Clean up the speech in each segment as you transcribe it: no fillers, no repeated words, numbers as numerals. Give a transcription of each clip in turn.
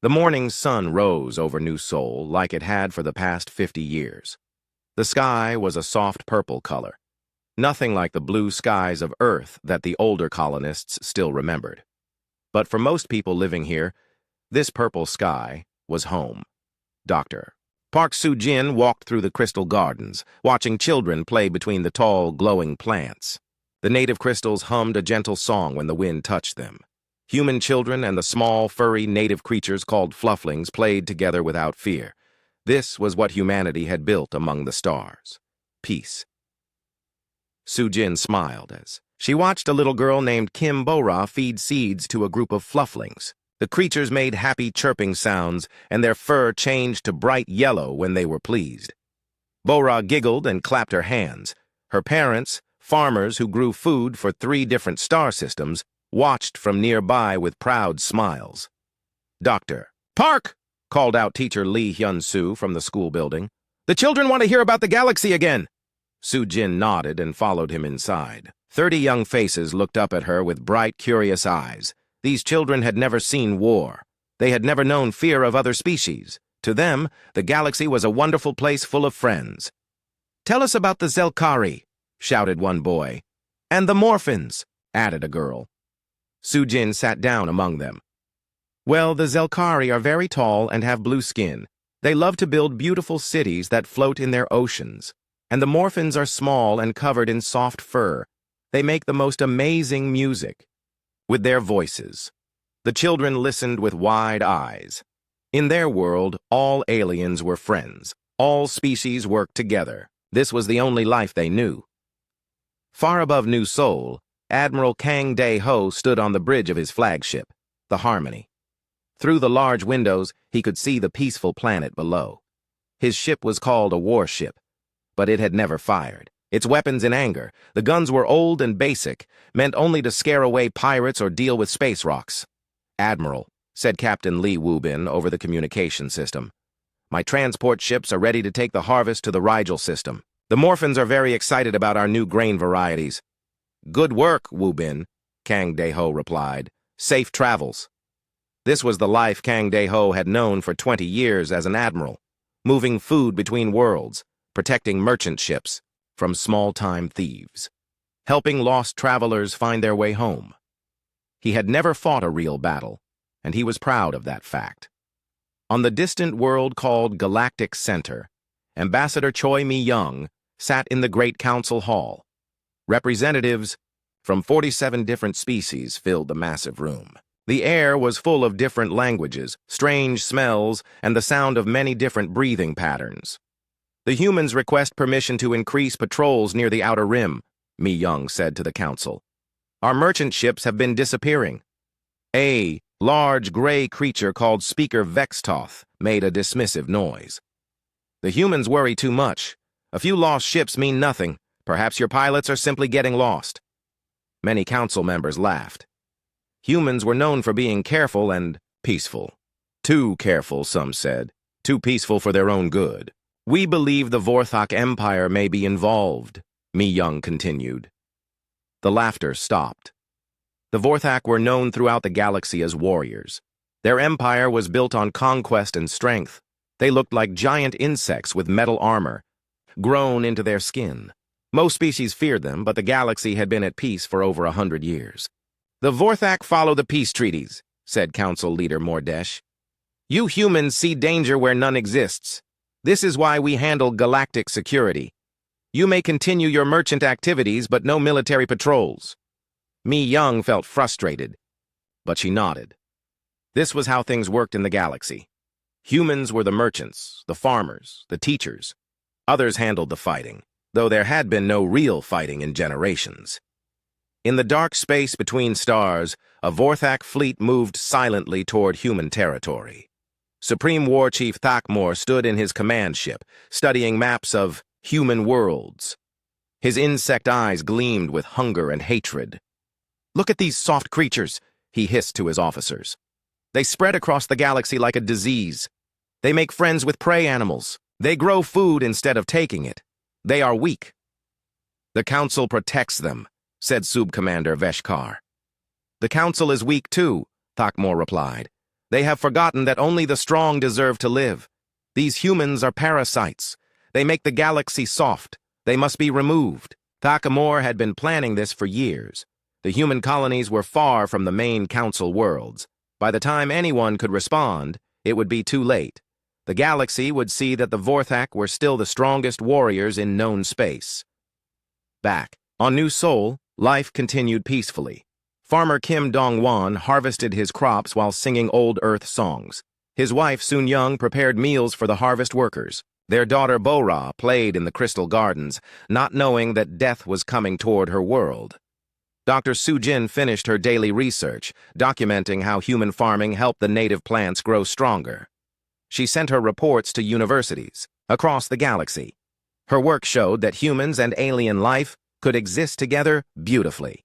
The morning sun rose over New Seoul like it had for the past 50 years. The sky was a soft purple color, nothing like the blue skies of Earth that the older colonists still remembered. But for most people living here, this purple sky was home. Dr. Park Soo-jin walked through the crystal gardens, watching children play between the tall, glowing plants. The native crystals hummed a gentle song when the wind touched them. Human children and the small, furry native creatures called flufflings played together without fear. This was what humanity had built among the stars. Peace. Soo-jin smiled as she watched a little girl named Kim Bo-ra feed seeds to a group of flufflings. The creatures made happy chirping sounds, and their fur changed to bright yellow when they were pleased. Bo-ra giggled and clapped her hands. Her parents, farmers who grew food for 3 different star systems, watched from nearby with proud smiles. Dr. Park! Called out teacher Lee Hyun-soo from the school building. The children want to hear about the galaxy again. Soo-jin nodded and followed him inside. 30 young faces looked up at her with bright, curious eyes. These children had never seen war. They had never known fear of other species. To them, the galaxy was a wonderful place full of friends. Tell us about the Zelkari, shouted one boy. And the Morphins, added a girl. Soo-jin sat down among them. Well, the Zelkari are very tall and have blue skin. They love to build beautiful cities that float in their oceans. And the Morphins are small and covered in soft fur. They make the most amazing music. With their voices. The children listened with wide eyes. In their world, all aliens were friends. All species worked together. This was the only life they knew. Far above New Seoul, Admiral Kang Dae-ho stood on the bridge of his flagship, the Harmony. Through the large windows, he could see the peaceful planet below. His ship was called a warship, but it had never fired. Its weapons in anger, the guns were old and basic, meant only to scare away pirates or deal with space rocks. Admiral, said Captain Lee Woo-bin over the communication system. My transport ships are ready to take the harvest to the Rigel system. The Morphins are very excited about our new grain varieties. Good work, Woo-bin, Kang Dae-ho replied. Safe travels. This was the life Kang Dae-ho had known for 20 years as an admiral, moving food between worlds, protecting merchant ships from small-time thieves, helping lost travelers find their way home. He had never fought a real battle, and he was proud of that fact. On the distant world called Galactic Center, Ambassador Choi Mi-young sat in the Great Council Hall. Representatives from 47 different species filled the massive room. The air was full of different languages, strange smells, and the sound of many different breathing patterns. The humans request permission to increase patrols near the outer rim, Mi-young said to the council. Our merchant ships have been disappearing. A large gray creature called Speaker Vextoth made a dismissive noise. The humans worry too much. A few lost ships mean nothing. Perhaps your pilots are simply getting lost. Many council members laughed. Humans were known for being careful and peaceful. Too careful, some said. Too peaceful for their own good. We believe the Vorthok Empire may be involved, Mi-young continued. The laughter stopped. The Vorthok were known throughout the galaxy as warriors. Their empire was built on conquest and strength. They looked like giant insects with metal armor, grown into their skin. Most species feared them, but the galaxy had been at peace for over 100 years. The Vorthok follow the peace treaties, said Council Leader Mordesh. You humans see danger where none exists. This is why we handle galactic security. You may continue your merchant activities, but no military patrols. Mi-young felt frustrated, but she nodded. This was how things worked in the galaxy. Humans were the merchants, the farmers, the teachers. Others handled the fighting, though there had been no real fighting in generations. In the dark space between stars, a Vorthok fleet moved silently toward human territory. Supreme War Chief Thakmor stood in his command ship, studying maps of human worlds. His insect eyes gleamed with hunger and hatred. Look at these soft creatures, he hissed to his officers. They spread across the galaxy like a disease. They make friends with prey animals. They grow food instead of taking it. They are weak. The Council protects them, said Sub-Commander Veshkar. The Council is weak too, Thakmor replied. They have forgotten that only the strong deserve to live. These humans are parasites. They make the galaxy soft. They must be removed. Thakamor had been planning this for years. The human colonies were far from the main council worlds. By the time anyone could respond, it would be too late. The galaxy would see that the Vorthak were still the strongest warriors in known space. Back on New Sol, life continued peacefully. Farmer Kim Dong-won harvested his crops while singing old Earth songs. His wife, Soon Young, prepared meals for the harvest workers. Their daughter, Bo-ra, played in the crystal gardens, not knowing that death was coming toward her world. Dr. Su-jin finished her daily research, documenting how human farming helped the native plants grow stronger. She sent her reports to universities across the galaxy. Her work showed that humans and alien life could exist together beautifully.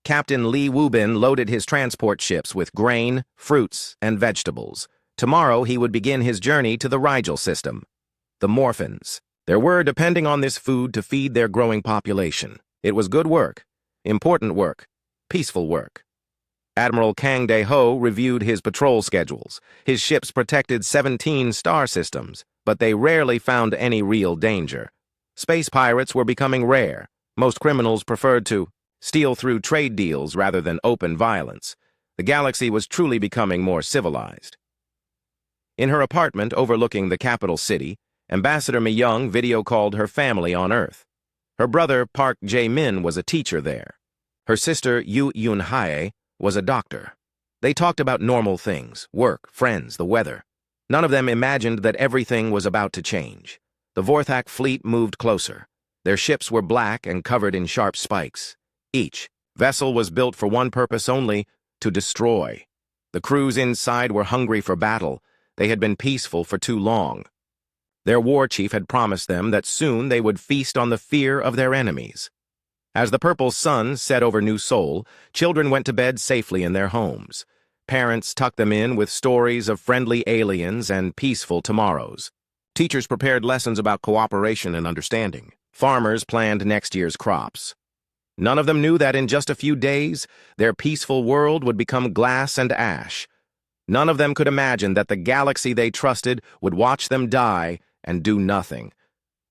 Captain Lee Woo-bin loaded his transport ships with grain, fruits, and vegetables. Tomorrow he would begin his journey to the Rigel system. The Morphins. There were depending on this food to feed their growing population. It was good work, important work, peaceful work. Admiral Kang Dae-ho reviewed his patrol schedules. His ships protected 17 star systems, but they rarely found any real danger. Space pirates were becoming rare. Most criminals preferred to steal through trade deals rather than open violence. The galaxy was truly becoming more civilized. In her apartment overlooking the capital city, Ambassador Mi-young video-called her family on Earth. Her brother, Park Jae-min, was a teacher there. Her sister, Yoo Eun-hae, was a doctor. They talked about normal things, work, friends, the weather. None of them imagined that everything was about to change. The Vorthak fleet moved closer. Their ships were black and covered in sharp spikes. Each vessel was built for one purpose only, to destroy. The crews inside were hungry for battle. They had been peaceful for too long. Their war chief had promised them that soon they would feast on the fear of their enemies. As the purple sun set over New Sol, children went to bed safely in their homes. Parents tucked them in with stories of friendly aliens and peaceful tomorrows. Teachers prepared lessons about cooperation and understanding. Farmers planned next year's crops. None of them knew that in just a few days, their peaceful world would become glass and ash. None of them could imagine that the galaxy they trusted would watch them die and do nothing.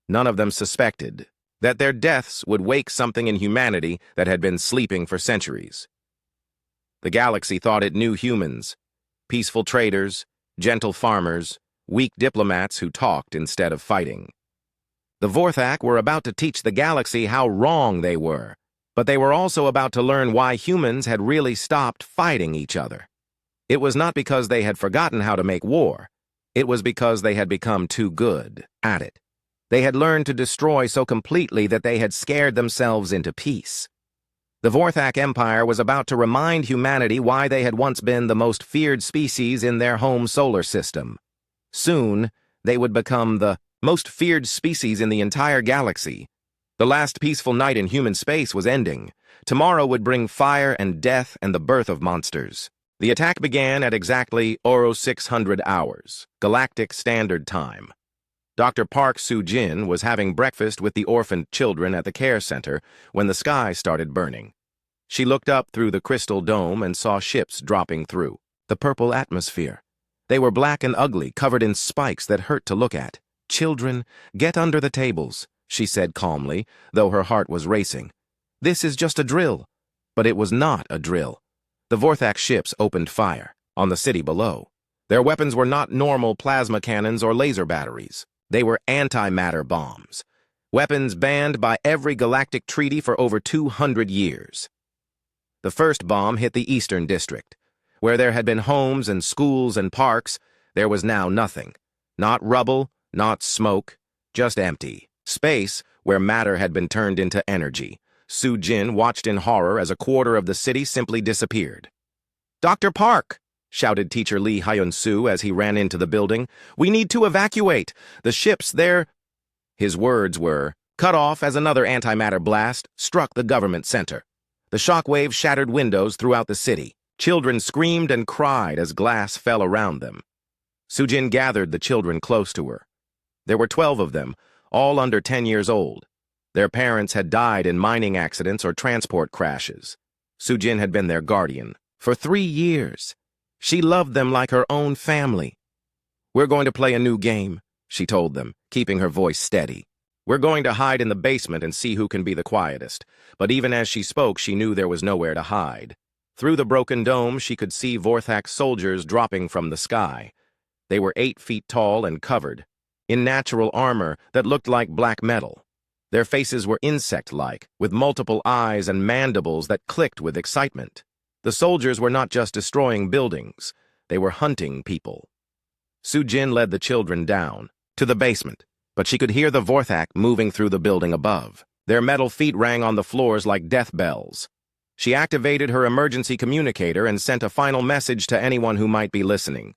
None of them suspected that their deaths would wake something in humanity that had been sleeping for centuries. The galaxy thought it knew humans, peaceful traders, gentle farmers, weak diplomats who talked instead of fighting. The Vorthak were about to teach the galaxy how wrong they were, but they were also about to learn why humans had really stopped fighting each other. It was not because they had forgotten how to make war. It was because they had become too good at it. They had learned to destroy so completely that they had scared themselves into peace. The Vorthak Empire was about to remind humanity why they had once been the most feared species in their home solar system. Soon, they would become the most feared species in the entire galaxy. The last peaceful night in human space was ending. Tomorrow would bring fire and death and the birth of monsters. The attack began at exactly 0600 hours, Galactic Standard Time. Dr. Park Soo-jin was having breakfast with the orphaned children at the care center when the sky started burning. She looked up through the crystal dome and saw ships dropping through the purple atmosphere. They were black and ugly, covered in spikes that hurt to look at. "Children, get under the tables," she said calmly, though her heart was racing. "This is just a drill." But it was not a drill. The Vorthak ships opened fire on the city below. Their weapons were not normal plasma cannons or laser batteries. They were antimatter bombs, weapons banned by every galactic treaty for over 200 years. The first bomb hit the Eastern District. Where there had been homes and schools and parks, there was now nothing. Not rubble, not smoke, just empty. Space, where matter had been turned into energy. Soo-jin watched in horror as a quarter of the city simply disappeared. "Dr. Park!" shouted Teacher Lee Hyun-soo as he ran into the building. "We need to evacuate. The ships, they're—" His words were cut off as another antimatter blast struck the government center. The shockwave shattered windows throughout the city. Children screamed and cried as glass fell around them. Soo-jin gathered the children close to her. There were 12 of them, all under 10 years old. Their parents had died in mining accidents or transport crashes. Soo-jin had been their guardian for 3 years. She loved them like her own family. "We're going to play a new game," she told them, keeping her voice steady. "We're going to hide in the basement and see who can be the quietest." But even as she spoke, she knew there was nowhere to hide. Through the broken dome, she could see Vorthak soldiers dropping from the sky. They were 8 feet tall and covered in natural armor that looked like black metal. Their faces were insect-like, with multiple eyes and mandibles that clicked with excitement. The soldiers were not just destroying buildings, they were hunting people. Sujin led the children down, to the basement, but she could hear the Vorthak moving through the building above. Their metal feet rang on the floors like death bells. She activated her emergency communicator and sent a final message to anyone who might be listening.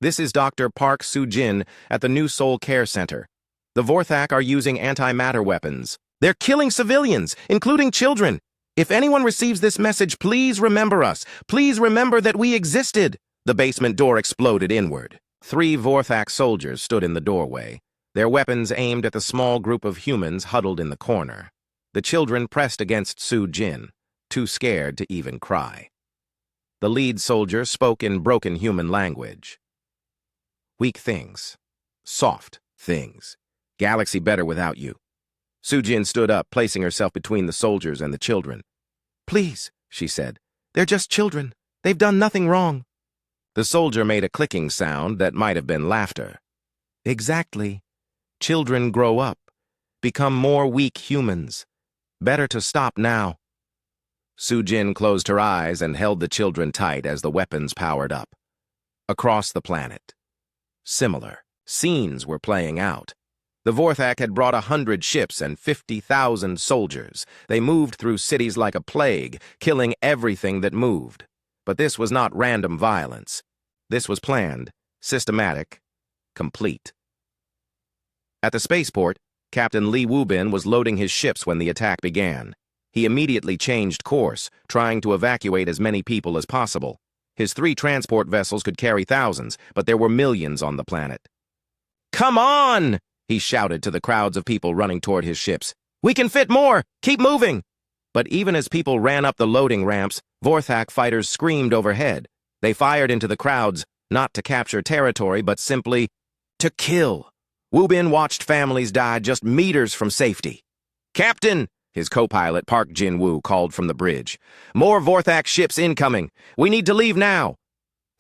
"This is Dr. Park Sujin at the New Seoul Care Center. The Vorthak are using antimatter weapons. They're killing civilians, including children. If anyone receives this message, please remember us. Please remember that we existed." The basement door exploded inward. 3 Vorthak soldiers stood in the doorway, their weapons aimed at the small group of humans huddled in the corner. The children pressed against Sujin, too scared to even cry. The lead soldier spoke in broken human language. "Weak things. Soft things. Galaxy better without you." Sujin stood up, placing herself between the soldiers and the children. "Please," she said. "They're just children. They've done nothing wrong." The soldier made a clicking sound that might have been laughter. "Exactly. Children grow up, become more weak humans. Better to stop now." Sujin closed her eyes and held the children tight as the weapons powered up. Across the planet, similar scenes were playing out. The Vorthak had brought 100 ships and 50,000 soldiers. They moved through cities like a plague, killing everything that moved. But this was not random violence. This was planned, systematic, complete. At the spaceport, Captain Lee Woo-bin was loading his ships when the attack began. He immediately changed course, trying to evacuate as many people as possible. His 3 transport vessels could carry thousands, but there were millions on the planet. "Come on!" he shouted to the crowds of people running toward his ships. "We can fit more! Keep moving!" But even as people ran up the loading ramps, Vorthak fighters screamed overhead. They fired into the crowds, not to capture territory, but simply to kill. Woo-bin watched families die just meters from safety. "Captain!" his co-pilot Park Jin-woo called from the bridge. "More Vorthak ships incoming. We need to leave now."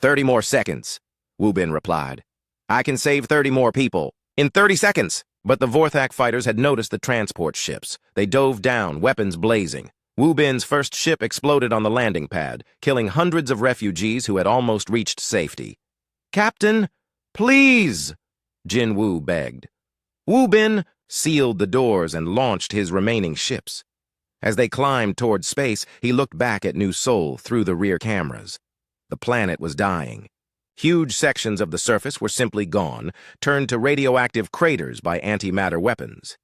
30 more seconds, Woo-bin replied. "I can save 30 more people. In 30 seconds." But the Vorthak fighters had noticed the transport ships. They dove down, weapons blazing. Woo-bin's first ship exploded on the landing pad, killing hundreds of refugees who had almost reached safety. "Captain, please!" Jin-woo begged. Woo-bin sealed the doors and launched his remaining ships. As they climbed toward space, he looked back at New Seoul through the rear cameras. The planet was dying. Huge sections of the surface were simply gone, turned to radioactive craters by antimatter weapons.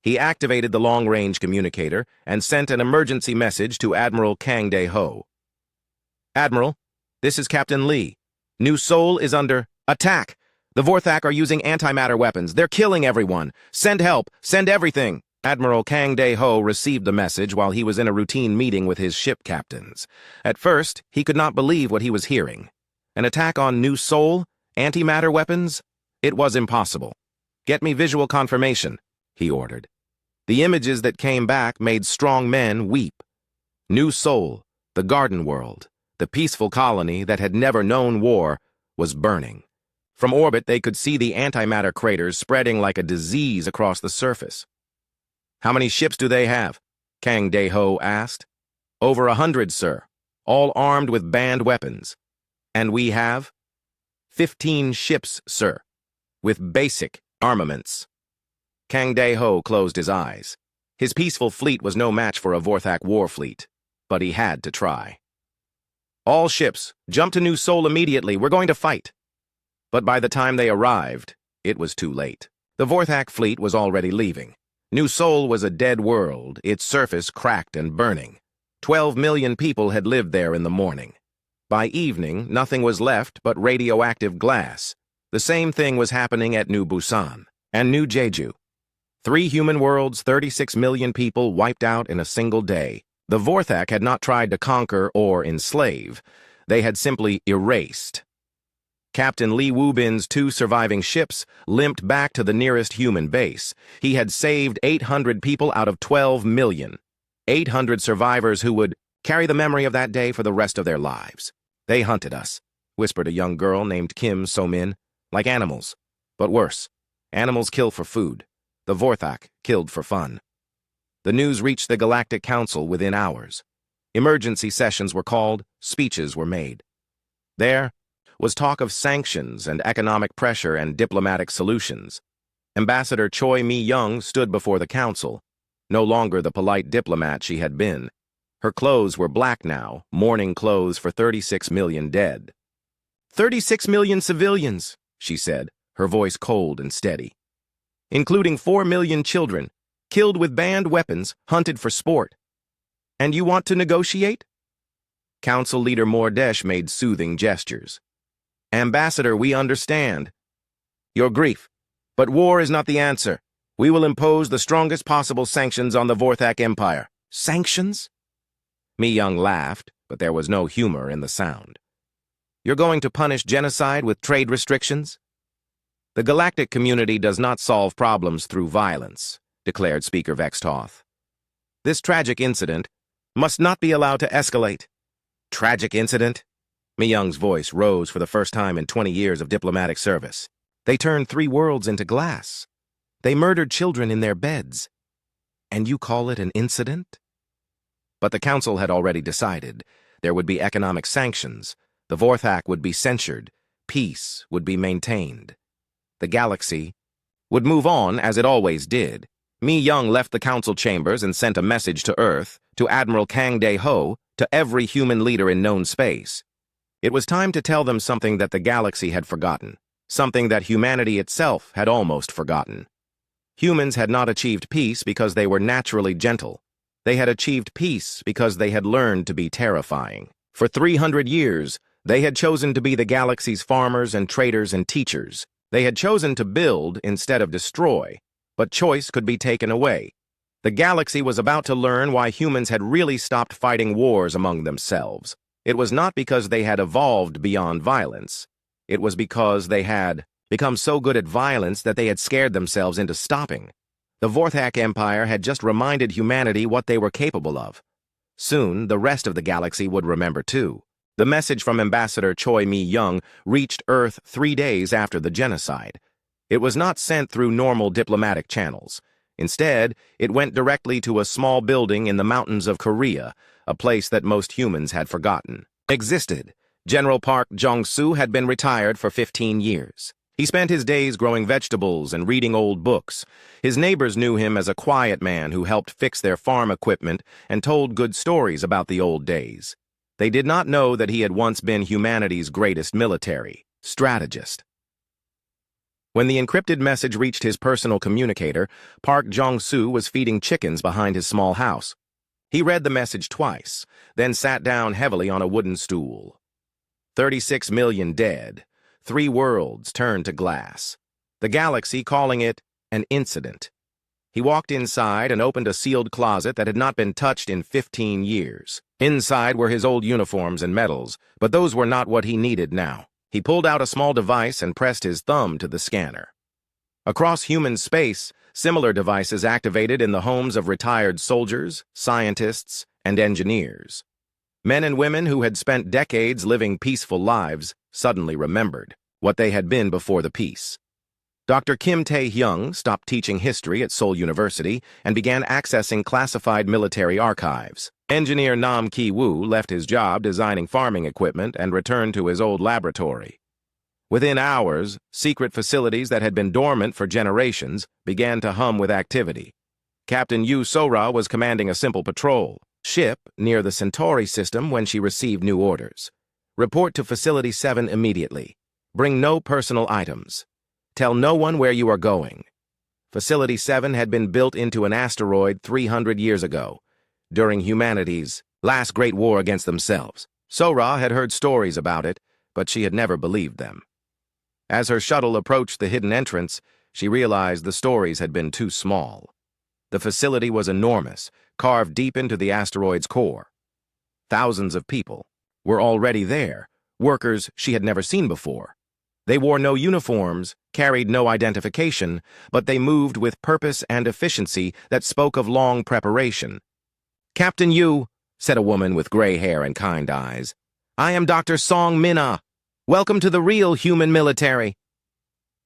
He activated the long-range communicator and sent an emergency message to Admiral Kang Dae-ho. "Admiral, this is Captain Lee. New Seoul is under attack. The Vorthak are using antimatter weapons. They're killing everyone. Send help. Send everything." Admiral Kang Dae-ho received the message while he was in a routine meeting with his ship captains. At first, he could not believe what he was hearing. An attack on New Seoul? Antimatter weapons? It was impossible. "Get me visual confirmation," he ordered. The images that came back made strong men weep. New Seoul, the garden world, the peaceful colony that had never known war, was burning. From orbit, they could see the antimatter craters spreading like a disease across the surface. "How many ships do they have?" Kang Dae-ho asked. "Over 100, sir, all armed with banned weapons. And we have 15 ships, sir, with basic armaments." Kang Dae-ho closed his eyes. His peaceful fleet was no match for a Vorthak war fleet, but he had to try. "All ships, jump to New Seoul immediately. We're going to fight." But by the time they arrived, it was too late. The Vorthak fleet was already leaving. New Seoul was a dead world, its surface cracked and burning. 12 million people had lived there in the morning. By evening, nothing was left but radioactive glass. The same thing was happening at New Busan and New Jeju. 3 human worlds, 36 million people wiped out in a single day. The Vorthak had not tried to conquer or enslave. They had simply erased. Captain Lee Wubin's 2 surviving ships limped back to the nearest human base. He had saved 800 people out of 12 million. 800 survivors who would carry the memory of that day for the rest of their lives. "They hunted us," whispered a young girl named Kim So-min, "like animals. But worse. Animals kill for food. The Vorthak killed for fun." The news reached the Galactic Council within hours. Emergency sessions were called, speeches were made. There was talk of sanctions and economic pressure and diplomatic solutions. Ambassador Choi Mi-young stood before the council, no longer the polite diplomat she had been. Her clothes were black now, mourning clothes for 36 million dead. 36 million civilians, she said, her voice cold and steady. Including 4 million children, killed with banned weapons, hunted for sport. And you want to negotiate? Council leader Mordesh made soothing gestures. Ambassador, we understand your grief, but war is not the answer. We will impose the strongest possible sanctions on the Vorthak Empire. Sanctions? Mi-young laughed, but there was no humor in the sound. You're going to punish genocide with trade restrictions? The galactic community does not solve problems through violence, declared Speaker Vextoth. This tragic incident must not be allowed to escalate. Tragic incident? Mi-young's voice rose for the first time in 20 years of diplomatic service. They turned 3 worlds into glass. They murdered children in their beds. And you call it an incident? But the council had already decided. There would be economic sanctions. The Vorthak would be censured. Peace would be maintained. The galaxy would move on as it always did. Mi-young left the council chambers and sent a message to Earth, to Admiral Kang De-ho, to every human leader in known space. It was time to tell them something that the galaxy had forgotten, something that humanity itself had almost forgotten. Humans had not achieved peace because they were naturally gentle. They had achieved peace because they had learned to be terrifying. For 300 years, they had chosen to be the galaxy's farmers and traders and teachers. They had chosen to build instead of destroy, but choice could be taken away. The galaxy was about to learn why humans had really stopped fighting wars among themselves. It was not because they had evolved beyond violence. It was because they had become so good at violence that they had scared themselves into stopping. The Vorthak Empire had just reminded humanity what they were capable of. Soon, the rest of the galaxy would remember too. The message from Ambassador Choi Mi-young reached Earth 3 days after the genocide. It was not sent through normal diplomatic channels. Instead, it went directly to a small building in the mountains of Korea, a place that most humans had forgotten existed. General Park Jong-soo had been retired for 15 years. He spent his days growing vegetables and reading old books. His neighbors knew him as a quiet man who helped fix their farm equipment and told good stories about the old days. They did not know that he had once been humanity's greatest military strategist. When the encrypted message reached his personal communicator, Park Jong-soo was feeding chickens behind his small house. He read the message twice, then sat down heavily on a wooden stool. 36 million dead. 3 worlds turned to glass. The galaxy calling it an incident. He walked inside and opened a sealed closet that had not been touched in 15 years. Inside were his old uniforms and medals, but those were not what he needed now. He pulled out a small device and pressed his thumb to the scanner. Across human space, similar devices activated in the homes of retired soldiers, scientists, and engineers. Men and women who had spent decades living peaceful lives suddenly remembered what they had been before the peace. Dr. Kim Tae-hyung stopped teaching history at Seoul University and began accessing classified military archives. Engineer Nam Ki-woo left his job designing farming equipment and returned to his old laboratory. Within hours, secret facilities that had been dormant for generations began to hum with activity. Captain Yu Sora was commanding a simple patrol ship near the Centauri system when she received new orders. Report to Facility 7 immediately. Bring no personal items. Tell no one where you are going. Facility 7 had been built into an asteroid 300 years ago, during humanity's last great war against themselves. Sora had heard stories about it, but she had never believed them. As her shuttle approached the hidden entrance, she realized the stories had been too small. The facility was enormous, carved deep into the asteroid's core. Thousands of people were already there, workers she had never seen before. They wore no uniforms, carried no identification, but they moved with purpose and efficiency that spoke of long preparation. "Captain Yu," said a woman with gray hair and kind eyes, "I am Dr. Song Mina. Welcome to the real human military."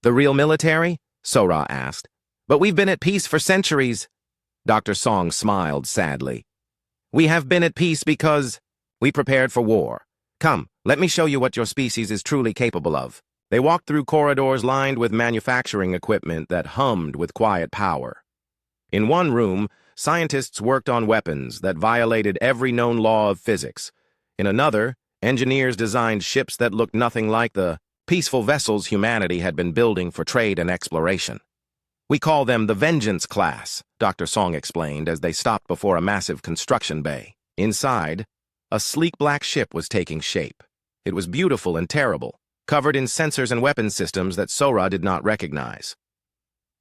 "The real military?" Sora asked. "But we've been at peace for centuries." Dr. Song smiled sadly. "We have been at peace because we prepared for war. Come, let me show you what your species is truly capable of." They walked through corridors lined with manufacturing equipment that hummed with quiet power. In one room, scientists worked on weapons that violated every known law of physics. In another, engineers designed ships that looked nothing like the peaceful vessels humanity had been building for trade and exploration. "We call them the Vengeance class," Dr. Song explained as they stopped before a massive construction bay. Inside, a sleek black ship was taking shape. It was beautiful and terrible, covered in sensors and weapon systems that Sora did not recognize.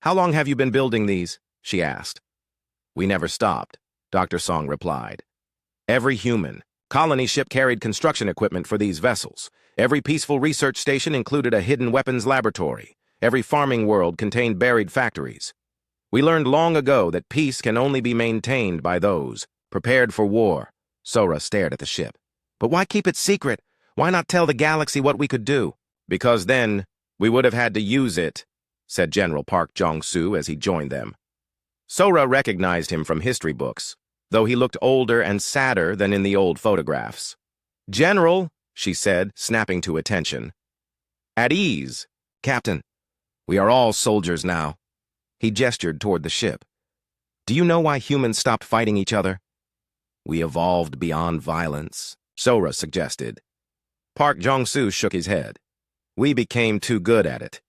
"How long have you been building these?" she asked. "We never stopped," Dr. Song replied. Every human colony ship carried construction equipment for these vessels. Every peaceful research station included a hidden weapons laboratory. Every farming world contained buried factories. We learned long ago that peace can only be maintained by those prepared for war. Sora stared at the ship. "But why keep it secret? Why not tell the galaxy what we could do?" "Because then we would have had to use it," said General Park Jong-soo as he joined them. Sora recognized him from history books, though he looked older and sadder than in the old photographs. "General," she said, snapping to attention. "At ease, Captain. We are all soldiers now." He gestured toward the ship. "Do you know why humans stopped fighting each other?" "We evolved beyond violence," Sora suggested. Park Jong-soo shook his head. "We became too good at it.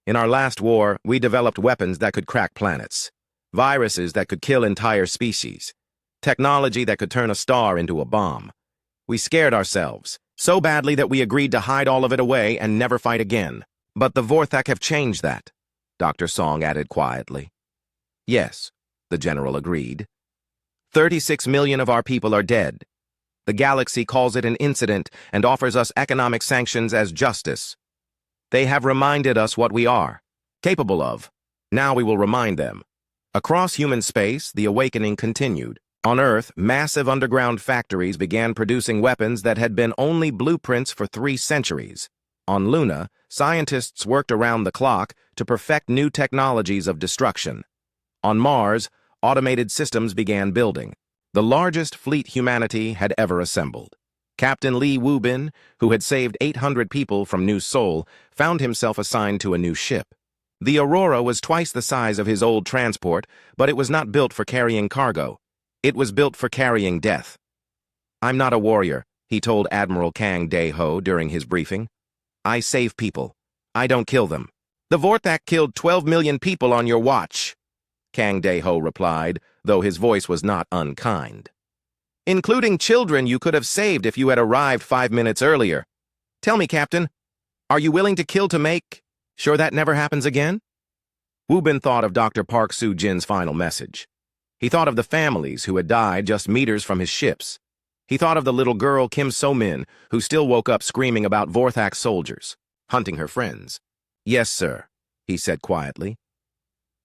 In our last war, we developed weapons that could crack planets, viruses that could kill entire species, technology that could turn a star into a bomb. We scared ourselves so badly that we agreed to hide all of it away and never fight again. But the Vorthak have changed that," Dr. Song added quietly. "Yes," the general agreed. 36 million of our people are dead. The galaxy calls it an incident and offers us economic sanctions as justice. They have reminded us what we are capable of. Now we will remind them." Across human space, the awakening continued. On Earth, massive underground factories began producing weapons that had been only blueprints for 3 centuries. On Luna, scientists worked around the clock to perfect new technologies of destruction. On Mars, automated systems began building. The largest fleet humanity had ever assembled. Captain Lee Woo-bin, who had saved 800 people from New Seoul, found himself assigned to a new ship. The Aurora was twice the size of his old transport, but it was not built for carrying cargo. It was built for carrying death. "I'm not a warrior," he told Admiral Kang Dae-ho during his briefing. "I save people. I don't kill them." "The Vorthak killed 12 million people on your watch," Kang Dae-ho replied, though his voice was not unkind. "Including children you could have saved if you had arrived 5 minutes earlier. Tell me, Captain, are you willing to kill to make sure that never happens again?" Woo-bin thought of Dr. Park Soo-jin's final message. He thought of the families who had died just meters from his ships. He thought of the little girl Kim So-min, who still woke up screaming about Vorthak soldiers, hunting her friends. "Yes, sir," he said quietly.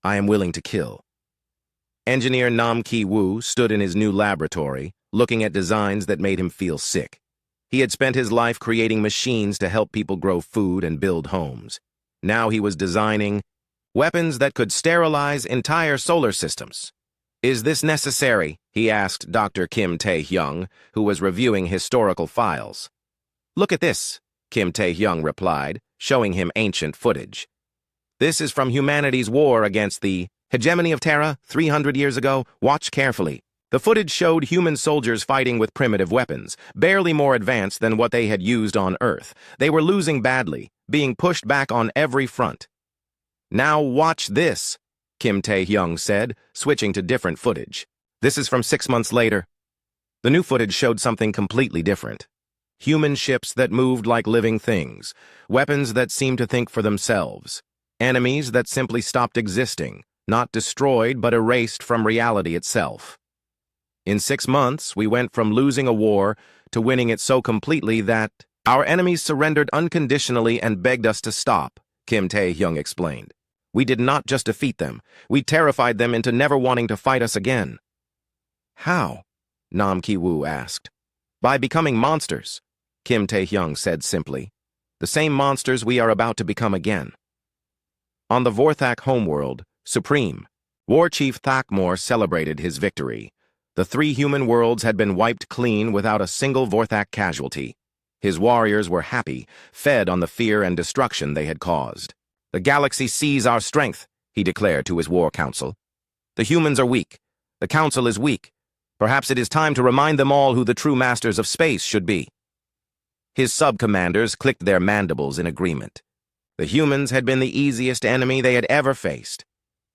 "I am willing to kill." Engineer Nam Ki-woo stood in his new laboratory, looking at designs that made him feel sick. He had spent his life creating machines to help people grow food and build homes. Now he was designing weapons that could sterilize entire solar systems. "Is this necessary?" he asked Dr. Kim Tae-hyung, who was reviewing historical files. "Look at this," Kim Tae-hyung replied, showing him ancient footage. "This is from humanity's war against the hegemony of Terra 300 years ago. Watch carefully." The footage showed human soldiers fighting with primitive weapons, barely more advanced than what they had used on Earth. They were losing badly, being pushed back on every front. "Now watch this," Kim Tae-hyung said, switching to different footage. "This is from 6 months later." The new footage showed something completely different. Human ships that moved like living things, weapons that seemed to think for themselves, enemies that simply stopped existing, not destroyed but erased from reality itself. "In 6 months, we went from losing a war to winning it so completely that our enemies surrendered unconditionally and begged us to stop, Kim Tae-hyung explained. We did not just defeat them, we terrified them into never wanting to fight us again. How? Nam Ki-woo asked. By becoming monsters, Kim Tae-hyung said simply. The same monsters we are about to become again. On the Vorthak homeworld, Supreme, War Chief Thakmor celebrated his victory. The 3 human worlds had been wiped clean without a single Vorthak casualty. His warriors were happy, fed on the fear and destruction they had caused. The galaxy sees our strength, he declared to his war council. The humans are weak. The council is weak. Perhaps it is time to remind them all who the true masters of space should be. His sub-commanders clicked their mandibles in agreement. The humans had been the easiest enemy they had ever faced.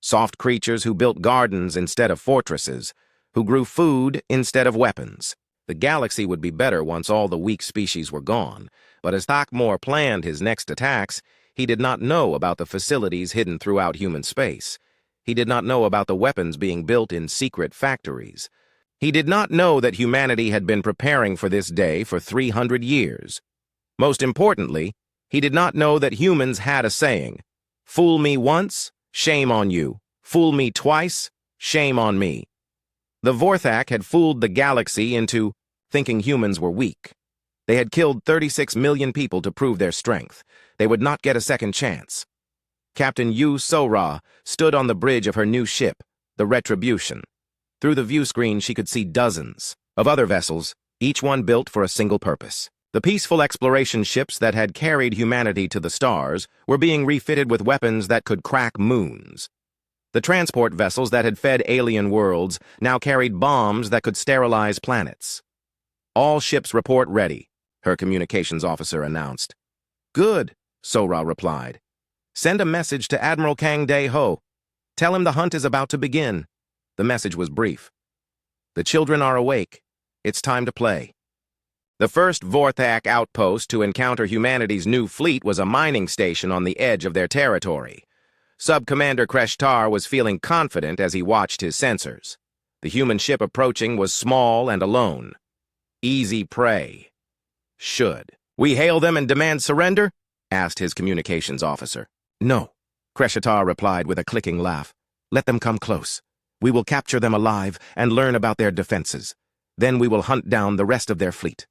Soft creatures who built gardens instead of fortresses, who grew food instead of weapons. The galaxy would be better once all the weak species were gone, but as Thakmor planned his next attacks, he did not know about the facilities hidden throughout human space. He did not know about the weapons being built in secret factories. He did not know that humanity had been preparing for this day for 300 years. Most importantly, he did not know that humans had a saying, "Fool me once, shame on you. Fool me twice, shame on me." The Vorthak had fooled the galaxy into thinking humans were weak. They had killed 36 million people to prove their strength. They would not get a second chance. Captain Yu So-ra stood on the bridge of her new ship, the Retribution. Through the view screen, she could see dozens of other vessels, each one built for a single purpose. The peaceful exploration ships that had carried humanity to the stars were being refitted with weapons that could crack moons. The transport vessels that had fed alien worlds now carried bombs that could sterilize planets. All ships report ready, her communications officer announced. Good, So-ra replied. Send a message to Admiral Kang Dae-ho. Tell him the hunt is about to begin. The message was brief. The children are awake. It's time to play. The first Vorthak outpost to encounter humanity's new fleet was a mining station on the edge of their territory. Sub-Commander Kreshtar was feeling confident as he watched his sensors. The human ship approaching was small and alone. Easy prey. Should we hail them and demand surrender? Asked his communications officer. No, Kreshtar replied with a clicking laugh. Let them come close. We will capture them alive and learn about their defenses. Then we will hunt down the rest of their fleet.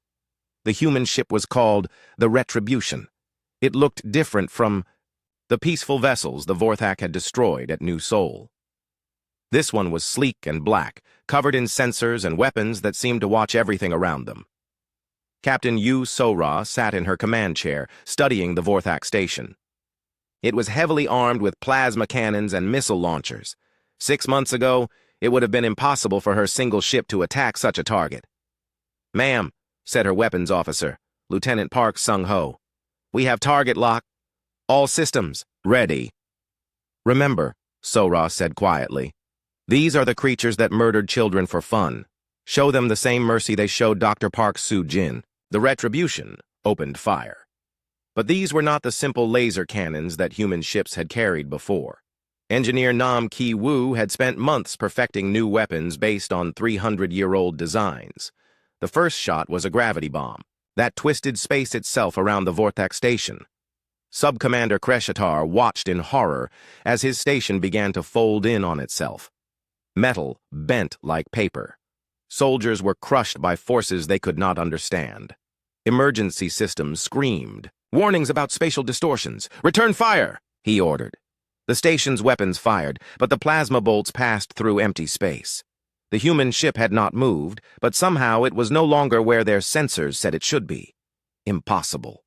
The human ship was called the Retribution. It looked different from the peaceful vessels the Vorthak had destroyed at New Sol. This one was sleek and black, covered in sensors and weapons that seemed to watch everything around them. Captain Yu So-ra sat in her command chair, studying the Vorthak station. It was heavily armed with plasma cannons and missile launchers. 6 months ago, it would have been impossible for her single ship to attack such a target. Ma'am, said her weapons officer, Lieutenant Park Sung-ho. We have target lock. All systems ready. Remember, So-ra said quietly, these are the creatures that murdered children for fun. Show them the same mercy they showed Dr. Park Soo-jin. The Retribution opened fire. But these were not the simple laser cannons that human ships had carried before. Engineer Nam Ki-woo had spent months perfecting new weapons based on 300-year-old designs. The first shot was a gravity bomb that twisted space itself around the Vorthak station. Sub-Commander Kreshtar watched in horror as his station began to fold in on itself. Metal bent like paper. Soldiers were crushed by forces they could not understand. Emergency systems screamed. Warnings about spatial distortions. Return fire, he ordered. The station's weapons fired, but the plasma bolts passed through empty space. The human ship had not moved, but somehow it was no longer where their sensors said it should be. Impossible,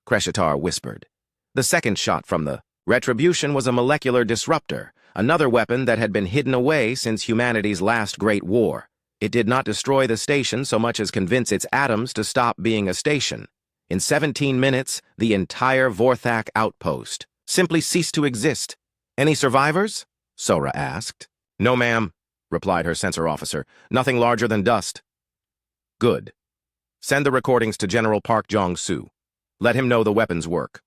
Kreshtar whispered. The second shot from the Retribution was a molecular disruptor, another weapon that had been hidden away since humanity's last great war. It did not destroy the station so much as convince its atoms to stop being a station. In 17 minutes, the entire Vorthak outpost simply ceased to exist. Any survivors? So-ra asked. No, ma'am, replied her sensor officer. Nothing larger than dust. Good. Send the recordings to General Park Jong-soo. Let him know the weapons work.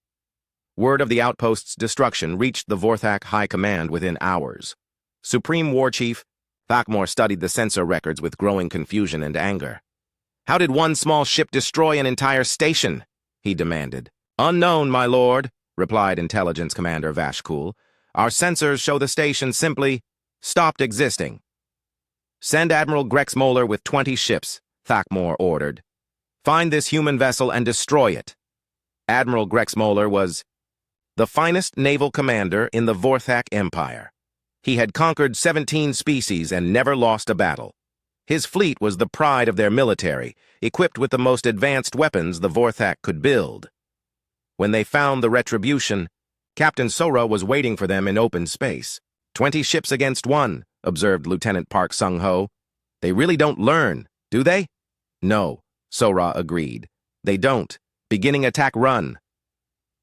Word of the outpost's destruction reached the Vorthak High Command within hours. Supreme War Chief Thakmor studied the sensor records with growing confusion and anger. How did one small ship destroy an entire station? He demanded. Unknown, my lord, replied Intelligence Commander Vashkul. Our sensors show the station simply stopped existing. Send Admiral Grex Moeller with 20 ships, Thakmor ordered. Find this human vessel and destroy it. Admiral Grex Moeller was the finest naval commander in the Vorthak Empire. He had conquered 17 species and never lost a battle. His fleet was the pride of their military, equipped with the most advanced weapons the Vorthak could build. When they found the Retribution, Captain Sora was waiting for them in open space. 20 ships against 1, observed Lieutenant Park Sung-ho. They really don't learn, do they? No, Sora agreed. They don't. Beginning attack run.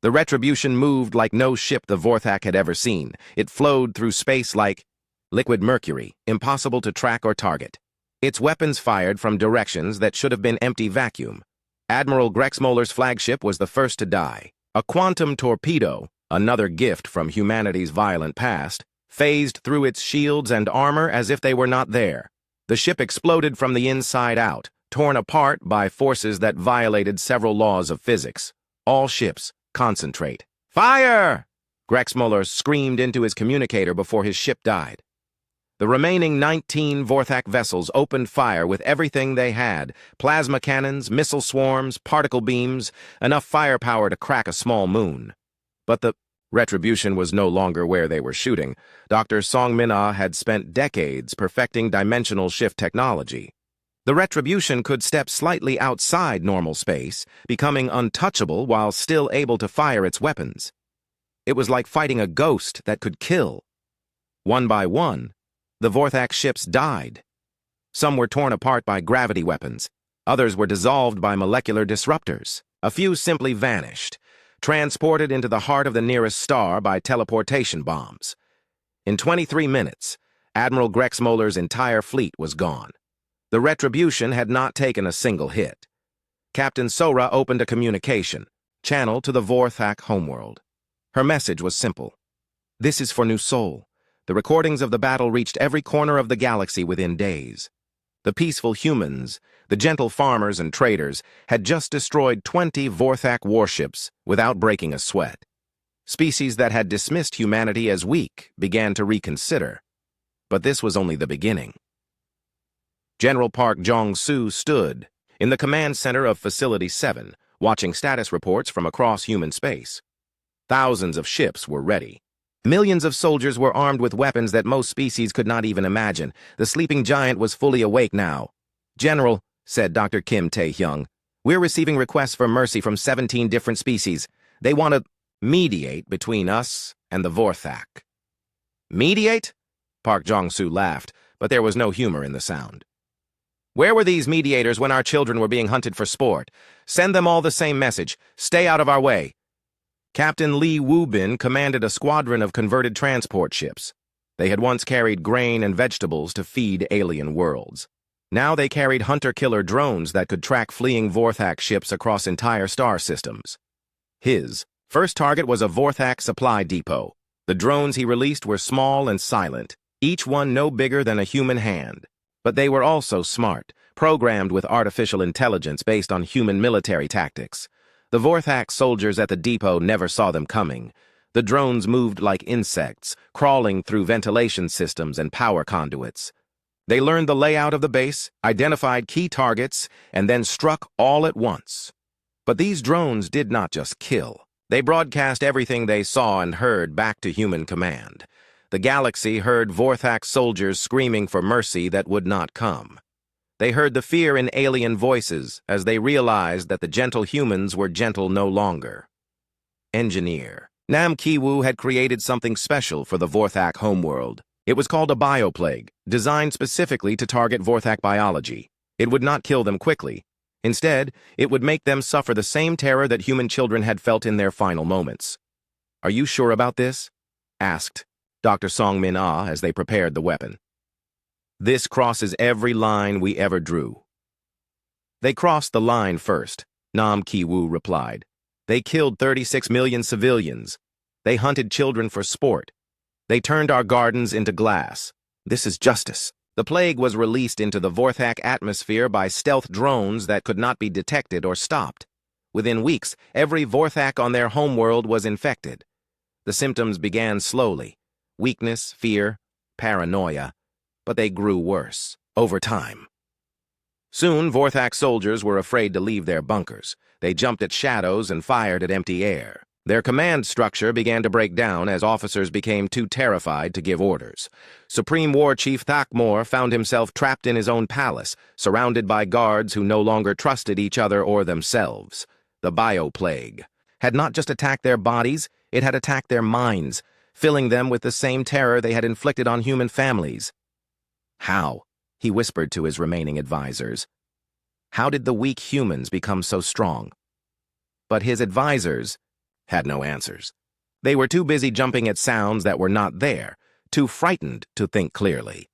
The Retribution moved like no ship the Vorthak had ever seen. It flowed through space like liquid mercury, impossible to track or target. Its weapons fired from directions that should have been empty vacuum. Admiral Grex Moeller's flagship was the first to die. A quantum torpedo, another gift from humanity's violent past, phased through its shields and armor as if they were not there. The ship exploded from the inside out, torn apart by forces that violated several laws of physics. All ships, concentrate. Fire! Grex Moeller screamed into his communicator before his ship died. The remaining 19 Vorthak vessels opened fire with everything they had: plasma cannons, missile swarms, particle beams, enough firepower to crack a small moon. But the Retribution was no longer where they were shooting. Dr. Song Min-ah had spent decades perfecting dimensional shift technology. The Retribution could step slightly outside normal space, becoming untouchable while still able to fire its weapons. It was like fighting a ghost that could kill. One by one, the Vorthak ships died. Some were torn apart by gravity weapons. Others were dissolved by molecular disruptors. A few simply vanished, transported into the heart of the nearest star by teleportation bombs. In 23 minutes, Admiral Grex Moeller's entire fleet was gone. The Retribution had not taken a single hit. Captain Sora opened a communication, channel to the Vorthak homeworld. Her message was simple. This is for New Sol. The recordings of the battle reached every corner of the galaxy within days. The peaceful humans, the gentle farmers and traders, had just destroyed 20 Vorthak warships without breaking a sweat. Species that had dismissed humanity as weak began to reconsider. But this was only the beginning. General Park Jong-soo stood in the command center of Facility 7, watching status reports from across human space. Thousands of ships were ready. Millions of soldiers were armed with weapons that most species could not even imagine. The sleeping giant was fully awake now. General, said Dr. Kim Tae-hyung, we're receiving requests for mercy from 17 different species. They want to mediate between us and the Vorthak. Mediate? Park Jong-soo laughed, but there was no humor in the sound. Where were these mediators when our children were being hunted for sport? Send them all the same message. Stay out of our way. Captain Lee Woo-bin commanded a squadron of converted transport ships. They had once carried grain and vegetables to feed alien worlds. Now they carried hunter-killer drones that could track fleeing Vorthak ships across entire star systems. His first target was a Vorthak supply depot. The drones he released were small and silent, each one no bigger than a human hand. But they were also smart, programmed with artificial intelligence based on human military tactics. The Vorthak soldiers at the depot never saw them coming. The drones moved like insects, crawling through ventilation systems and power conduits. They learned the layout of the base, identified key targets, and then struck all at once. But these drones did not just kill. They broadcast everything they saw and heard back to human command. The galaxy heard Vorthak soldiers screaming for mercy that would not come. They heard the fear in alien voices as they realized that the gentle humans were gentle no longer. Engineer. Nam Ki-woo had created something special for the Vorthak homeworld. It was called a bioplague, designed specifically to target Vorthak biology. It would not kill them quickly. Instead, it would make them suffer the same terror that human children had felt in their final moments. Are you sure about this? Asked Dr. Song Min-ah as they prepared the weapon. This crosses every line we ever drew. They crossed the line first, Nam Ki-woo replied. They killed 36 million civilians. They hunted children for sport. They turned our gardens into glass. This is justice. The plague was released into the Vorthak atmosphere by stealth drones that could not be detected or stopped. Within weeks, every Vorthak on their homeworld was infected. The symptoms began slowly: weakness, fear, paranoia, but they grew worse over time. Soon, Vorthak soldiers were afraid to leave their bunkers. They jumped at shadows and fired at empty air. Their command structure began to break down as officers became too terrified to give orders. Supreme War Chief Thakmor found himself trapped in his own palace, surrounded by guards who no longer trusted each other or themselves. The bioplague had not just attacked their bodies, it had attacked their minds, filling them with the same terror they had inflicted on human families. How? He whispered to his remaining advisors. How did the weak humans become so strong? But his advisors had no answers. They were too busy jumping at sounds that were not there, too frightened to think clearly.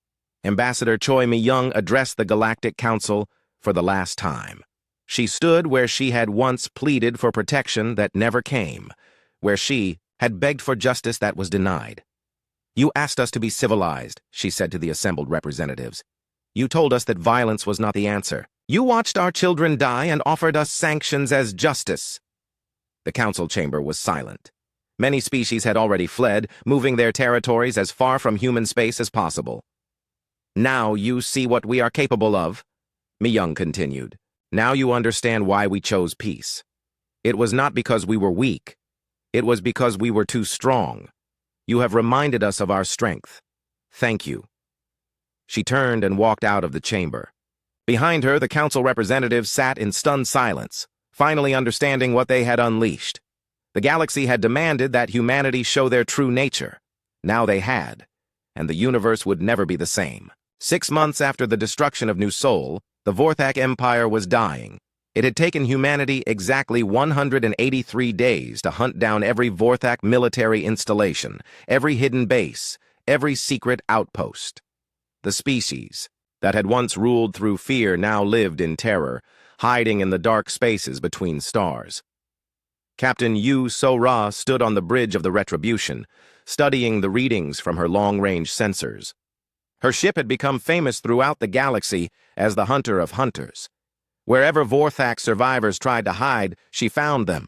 Ambassador Choi Mi-young addressed the Galactic Council for the last time. She stood where she had once pleaded for protection that never came, where she had begged for justice that was denied. "You asked us to be civilized," she said to the assembled representatives. "You told us that violence was not the answer. You watched our children die and offered us sanctions as justice." The council chamber was silent. Many species had already fled, moving their territories as far from human space as possible. "Now you see what we are capable of," Mi-young continued. "Now you understand why we chose peace. It was not because we were weak. It was because we were too strong. You have reminded us of our strength. Thank you." She turned and walked out of the chamber. Behind her, the council representatives sat in stunned silence, finally understanding what they had unleashed. The galaxy had demanded that humanity show their true nature. Now they had, and the universe would never be the same. 6 months after the destruction of New Sol, the Vorthak Empire was dying. It had taken humanity exactly 183 days to hunt down every Vorthak military installation, every hidden base, every secret outpost. The species that had once ruled through fear now lived in terror, hiding in the dark spaces between stars. Captain Yu So-ra stood on the bridge of the Retribution, studying the readings from her long-range sensors. Her ship had become famous throughout the galaxy as the Hunter of Hunters. Wherever Vorthak survivors tried to hide, she found them.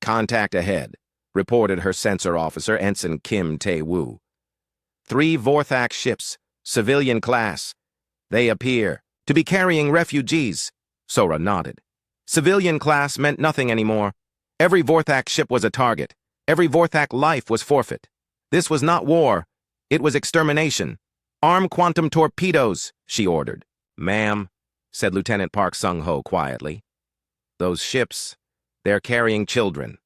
"Contact ahead," reported her sensor officer, Ensign Kim Tae-woo. 3 Vorthak ships, civilian class. They appear to be carrying refugees. Sora nodded. Civilian class meant nothing anymore. Every Vorthak ship was a target. Every Vorthak life was forfeit. This was not war. It was extermination. "Arm quantum torpedoes," she ordered. "Ma'am," said Lieutenant Park Sung-ho quietly. "Those ships, they're carrying children."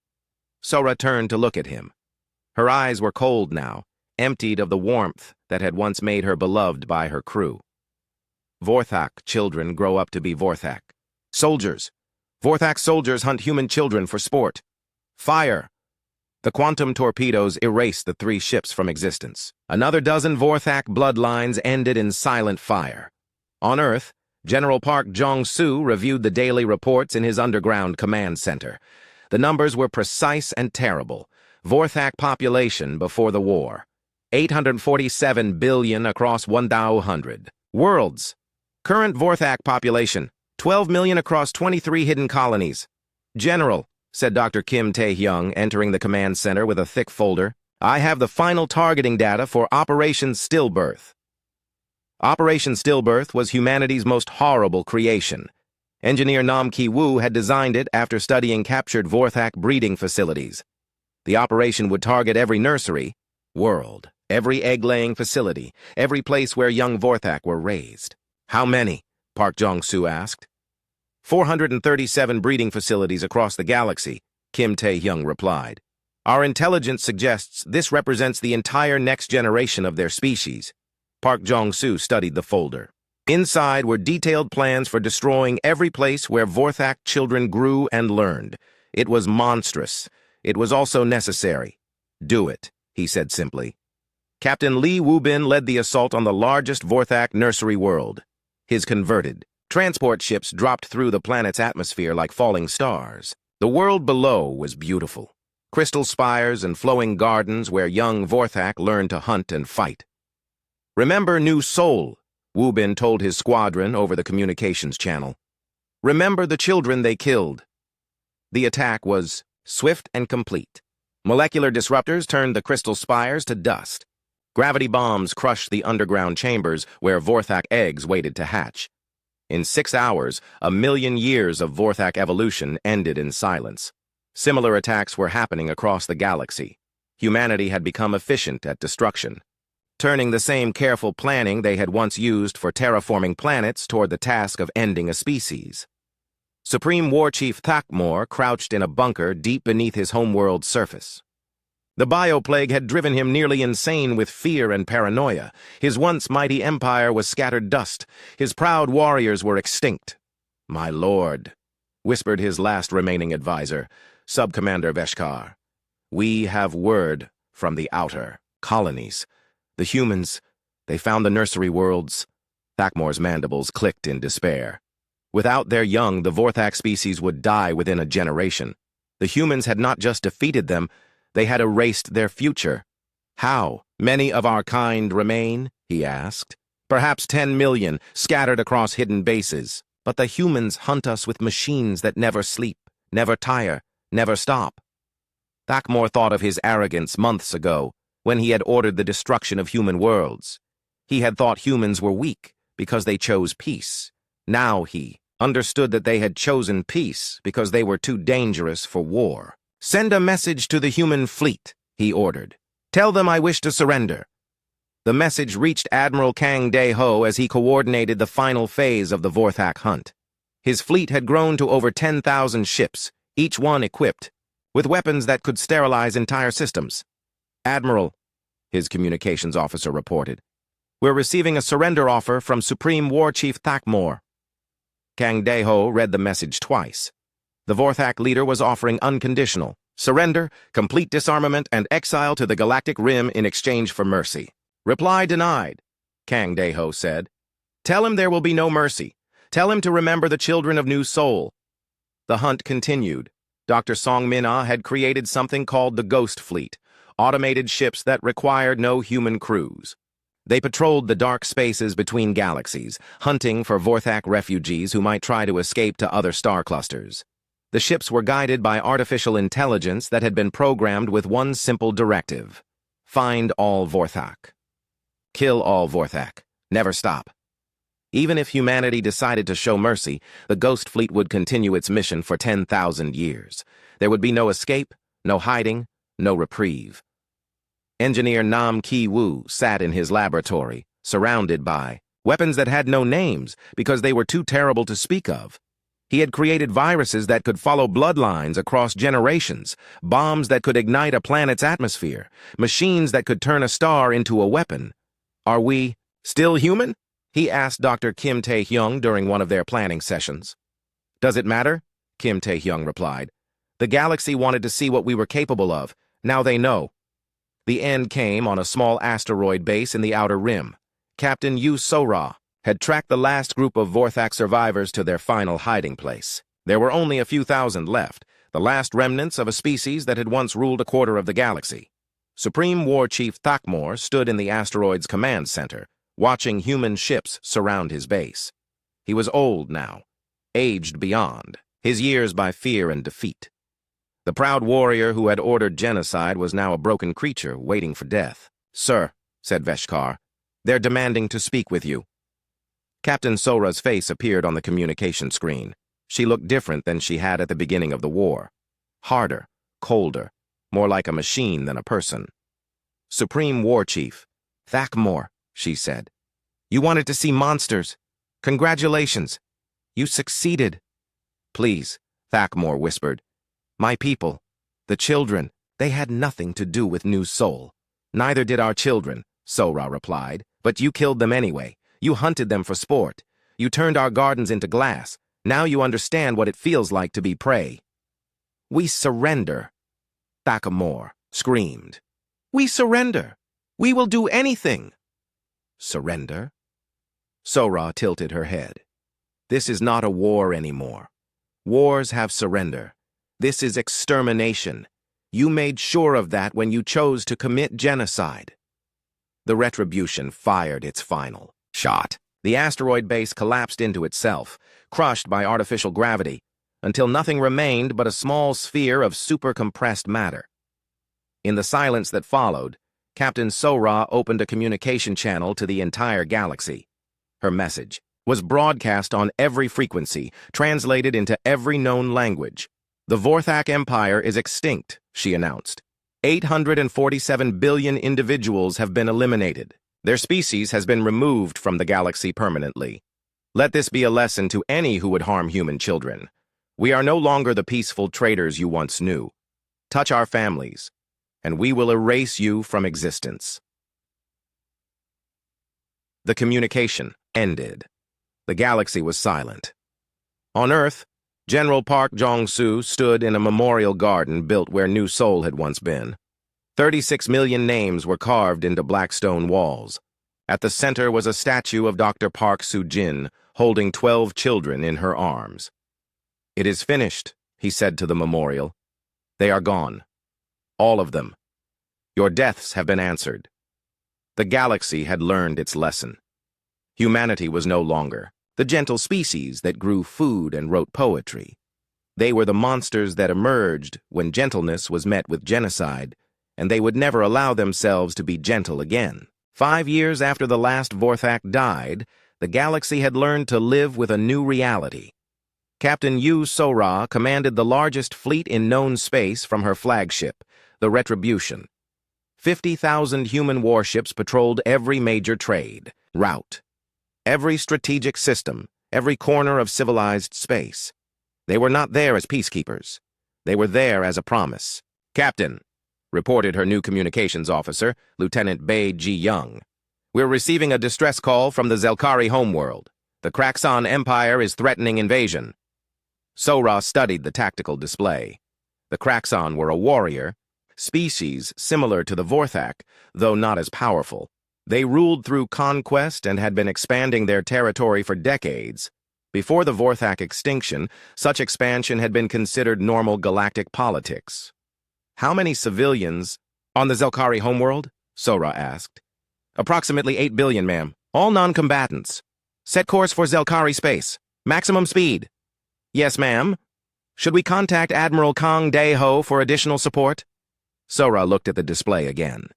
Sora turned to look at him. Her eyes were cold now, emptied of the warmth that had once made her beloved by her crew. Vorthak children grow up to be Vorthak. Soldiers. Vorthak soldiers hunt human children for sport. Fire. The quantum torpedoes erased the 3 ships from existence. Another dozen Vorthak bloodlines ended in silent fire. On Earth, General Park Jong-soo reviewed the daily reports in his underground command center. The numbers were precise and terrible. Vorthak population before the war: 847 billion across 1,000 worlds. Current Vorthak population: 12 million across 23 hidden colonies. "General," said Dr. Kim Tae-hyung, entering the command center with a thick folder, "I have the final targeting data for Operation Stillbirth." Operation Stillbirth was humanity's most horrible creation. Engineer Nam Ki-woo had designed it after studying captured Vorthak breeding facilities. The operation would target every nursery, world, every egg-laying facility, every place where young Vorthak were raised. "How many?" Park Jong-soo asked. 437 breeding facilities across the galaxy, Kim Tae-hyung replied. "Our intelligence suggests this represents the entire next generation of their species." Park Jong-soo studied the folder. Inside were detailed plans for destroying every place where Vorthak children grew and learned. It was monstrous. It was also necessary. "Do it," he said simply. Captain Lee Woo-bin led the assault on the largest Vorthak nursery world. His converted transport ships dropped through the planet's atmosphere like falling stars. The world below was beautiful. Crystal spires and flowing gardens where young Vorthak learned to hunt and fight. Remember New Seoul, Wu Bin told his squadron over the communications channel. Remember the children they killed. The attack was swift and complete. Molecular disruptors turned the crystal spires to dust. Gravity bombs crushed the underground chambers where Vorthak eggs waited to hatch. In 6 hours, 1,000,000 years of Vorthak evolution ended in silence. Similar attacks were happening across the galaxy. Humanity had become efficient at destruction, turning the same careful planning they had once used for terraforming planets toward the task of ending a species. Supreme War Chief Thakmor crouched in a bunker deep beneath his homeworld's surface. The bioplague had driven him nearly insane with fear and paranoia. His once mighty empire was scattered dust. His proud warriors were extinct. "My lord," whispered his last remaining advisor, Sub-Commander Veshkar. "We have word from the outer colonies. The humans, they found the nursery worlds." Thakmor's mandibles clicked in despair. Without their young, the Vorthak species would die within a generation. The humans had not just defeated them, they had erased their future. "How many of our kind remain?" he asked. "Perhaps 10 million, scattered across hidden bases. But the humans hunt us with machines that never sleep, never tire, never stop." Thakmor thought of his arrogance months ago, when he had ordered the destruction of human worlds. He had thought humans were weak because they chose peace. Now he understood that they had chosen peace because they were too dangerous for war. "Send a message to the human fleet," he ordered. "Tell them I wish to surrender." The message reached Admiral Kang Dae-ho as he coordinated the final phase of the Vorthak hunt. His fleet had grown to over 10,000 ships, each one equipped with weapons that could sterilize entire systems. "Admiral," his communications officer reported, "we're receiving a surrender offer from Supreme War Chief Thakmor." Kang Dae-ho read the message twice. The Vorthak leader was offering unconditional surrender, complete disarmament, and exile to the Galactic Rim in exchange for mercy. "Reply denied," Kang Dae-ho said. "Tell him there will be no mercy. Tell him to remember the children of New Seoul." The hunt continued. Dr. Song Min-ah had created something called the Ghost Fleet, automated ships that required no human crews. They patrolled the dark spaces between galaxies, hunting for Vorthak refugees who might try to escape to other star clusters. The ships were guided by artificial intelligence that had been programmed with one simple directive: find all Vorthak. Kill all Vorthak. Never stop. Even if humanity decided to show mercy, the Ghost Fleet would continue its mission for 10,000 years. There would be no escape, no hiding, no reprieve. Engineer Nam Ki-woo sat in his laboratory, surrounded by weapons that had no names because they were too terrible to speak of. He had created viruses that could follow bloodlines across generations, bombs that could ignite a planet's atmosphere, machines that could turn a star into a weapon. "Are we still human?" he asked Dr. Kim Tae-hyung during one of their planning sessions. "Does it matter?" Kim Tae-hyung replied. "The galaxy wanted to see what we were capable of. Now they know." The end came on a small asteroid base in the Outer Rim. Captain Yu So-ra had tracked the last group of Vorthak survivors to their final hiding place. There were only a few thousand left, the last remnants of a species that had once ruled a quarter of the galaxy. Supreme War Chief Thakmor stood in the asteroid's command center, watching human ships surround his base. He was old now, aged beyond, his years by fear and defeat. The proud warrior who had ordered genocide was now a broken creature waiting for death. "Sir," said Veshkar, "they're demanding to speak with you." Captain Sora's face appeared on the communication screen. She looked different than she had at the beginning of the war. Harder, colder, more like a machine than a person. "Supreme War Chief Thakmor," she said. "You wanted to see monsters. Congratulations. You succeeded." "Please," Thakmor whispered. "My people, the children, they had nothing to do with New Seoul." "Neither did our children," Sora replied. "But you killed them anyway. You hunted them for sport. You turned our gardens into glass. Now you understand what it feels like to be prey." "We surrender," Thakmor screamed. "We surrender. We will do anything." "Surrender?" Sora tilted her head. "This is not a war anymore. Wars have surrender. This is extermination. You made sure of that when you chose to commit genocide." The Retribution fired its final shot. The asteroid base collapsed into itself, crushed by artificial gravity, until nothing remained but a small sphere of super-compressed matter. In the silence that followed, Captain Sora opened a communication channel to the entire galaxy. Her message was broadcast on every frequency, translated into every known language. The Vorthak Empire is extinct, she announced. 847 billion individuals have been eliminated. Their species has been removed from the galaxy permanently. Let this be a lesson to any who would harm human children. We are no longer the peaceful traders you once knew. Touch our families, and we will erase you from existence. The communication ended. The galaxy was silent. On Earth, General Park Jong-soo stood in a memorial garden built where New Seoul had once been. 36 million names were carved into black stone walls. At the center was a statue of Dr. Park Soo-jin, holding 12 children in her arms. "It is finished," he said to the memorial. "They are gone. All of them. Your deaths have been answered." The galaxy had learned its lesson. Humanity was no longer the gentle species that grew food and wrote poetry. They were the monsters that emerged when gentleness was met with genocide, and they would never allow themselves to be gentle again. 5 years after the last Vorthak died, the galaxy had learned to live with a new reality. Captain Yu Sora commanded the largest fleet in known space from her flagship, the Retribution. 50,000 human warships patrolled every major trade route, every strategic system, every corner of civilized space. They were not there as peacekeepers. They were there as a promise. "Captain," reported her new communications officer, Lieutenant Bae Ji-young, "we're receiving a distress call from the Zelkari homeworld. The Kraxon Empire is threatening invasion." Sora studied the tactical display. The Kraxon were a warrior species similar to the Vorthak, though not as powerful. They ruled through conquest and had been expanding their territory for decades. Before the Vorthak extinction, such expansion had been considered normal galactic politics. "How many civilians on the Zelkari homeworld?" Sora asked. "Approximately 8 billion, ma'am. All non-combatants. Set course for Zelkari space. Maximum speed." "Yes, ma'am. Should we contact Admiral Kang Dae-ho for additional support?" Sora looked at the display again.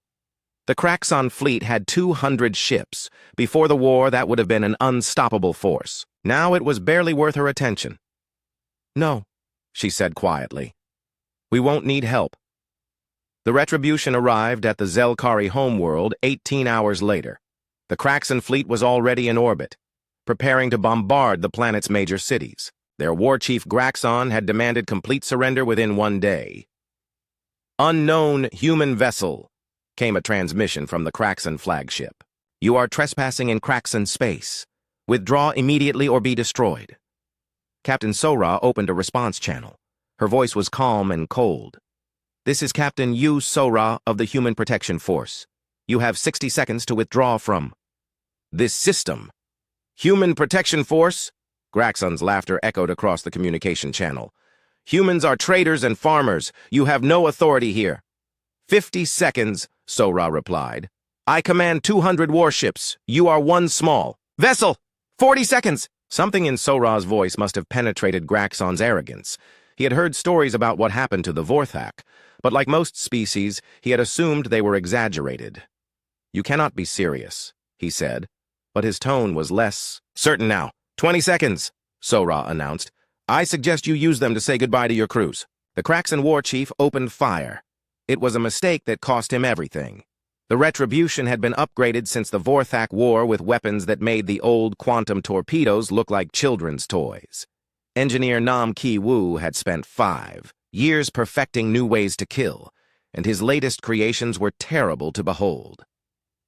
The Kraxon fleet had 200 ships. Before the war, that would have been an unstoppable force. Now it was barely worth her attention. "No," she said quietly. "We won't need help." The Retribution arrived at the Zelkari homeworld 18 hours later. The Kraxon fleet was already in orbit, preparing to bombard the planet's major cities. Their war chief Graxon had demanded complete surrender within 1 day. "Unknown human vessel," came a transmission from the Kraxon flagship. "You are trespassing in Kraxon space. Withdraw immediately or be destroyed." Captain Sora opened a response channel. Her voice was calm and cold. "This is Captain Yu Sora of the Human Protection Force. You have 60 seconds to withdraw from this system." "Human Protection Force?" Graxon's laughter echoed across the communication channel. "Humans are traders and farmers. You have no authority here." 50 seconds, Sora replied. "I command 200 warships. You are one small vessel. 40 seconds. Something in Sora's voice must have penetrated Graxon's arrogance. He had heard stories about what happened to the Vorthak, but like most species, he had assumed they were exaggerated. "You cannot be serious," he said, but his tone was less certain now. 20 seconds, Sora announced. "I suggest you use them to say goodbye to your crews." The Kraxon war chief opened fire. It was a mistake that cost him everything. The Retribution had been upgraded since the Vorthak War with weapons that made the old quantum torpedoes look like children's toys. Engineer Nam Ki-woo had spent 5 years perfecting new ways to kill, and his latest creations were terrible to behold.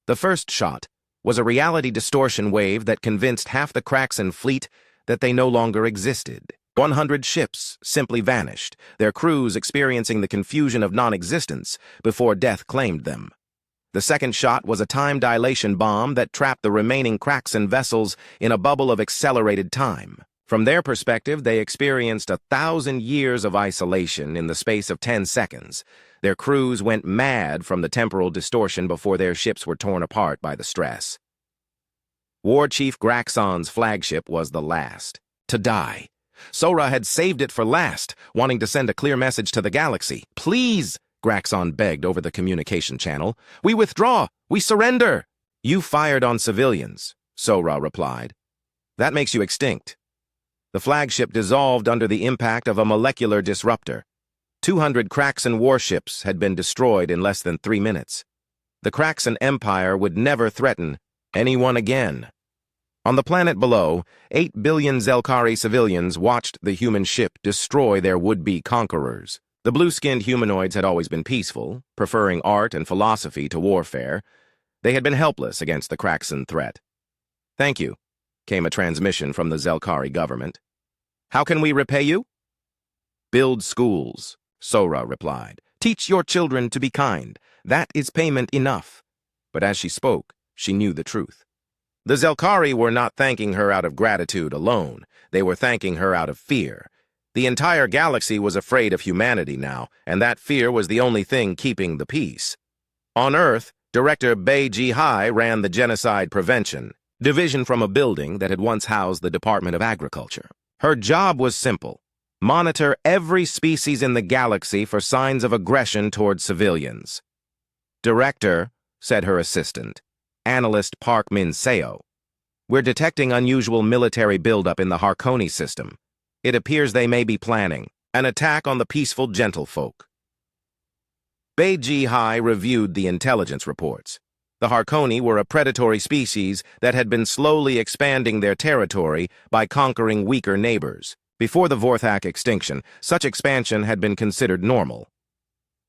The first shot was a reality distortion wave that convinced half the Kraxon fleet that they no longer existed. 100 ships simply vanished, their crews experiencing the confusion of non-existence before death claimed them. The second shot was a time dilation bomb that trapped the remaining Kraxon vessels in a bubble of accelerated time. From their perspective, they experienced 1,000 years of isolation in the space of 10 seconds. Their crews went mad from the temporal distortion before their ships were torn apart by the stress. War Chief Graxon's flagship was the last to die. Sora had saved it for last, wanting to send a clear message to the galaxy. "Please," Graxon begged over the communication channel. "We withdraw! We surrender!" "You fired on civilians," Sora replied. "That makes you extinct." The flagship dissolved under the impact of a molecular disruptor. 200 Kraxan warships had been destroyed in less than 3 minutes. The Kraxan Empire would never threaten anyone again. On the planet below, 8 billion Zelkari civilians watched the human ship destroy their would-be conquerors. The blue-skinned humanoids had always been peaceful, preferring art and philosophy to warfare. They had been helpless against the Kraxan threat. "Thank you," came a transmission from the Zelkari government. "How can we repay you?" "Build schools," Sora replied. "Teach your children to be kind. That is payment enough." But as she spoke, she knew the truth. The Zelkari were not thanking her out of gratitude alone. They were thanking her out of fear. The entire galaxy was afraid of humanity now, and that fear was the only thing keeping the peace. On Earth, Director Bei Ji-hai ran the Genocide Prevention Division from a building that had once housed the Department of Agriculture. Her job was simple: monitor every species in the galaxy for signs of aggression toward civilians. "Director," said her assistant, Analyst Park Min-seo, "we're detecting unusual military buildup in the Harkoni system. It appears they may be planning an attack on the peaceful gentlefolk." Bei Ji-hai reviewed the intelligence reports. The Harkoni were a predatory species that had been slowly expanding their territory by conquering weaker neighbors. Before the Vorthak extinction, such expansion had been considered normal.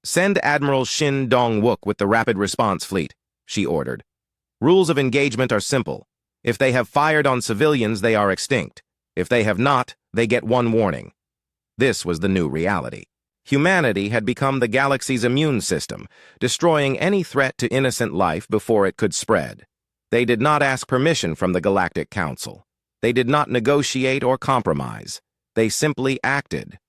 "Send Admiral Shin Dong-wook with the Rapid Response Fleet," she ordered. "Rules of engagement are simple. If they have fired on civilians, they are extinct. If they have not, they get one warning." This was the new reality. Humanity had become the galaxy's immune system, destroying any threat to innocent life before it could spread. They did not ask permission from the Galactic Council. They did not negotiate or compromise. They simply acted.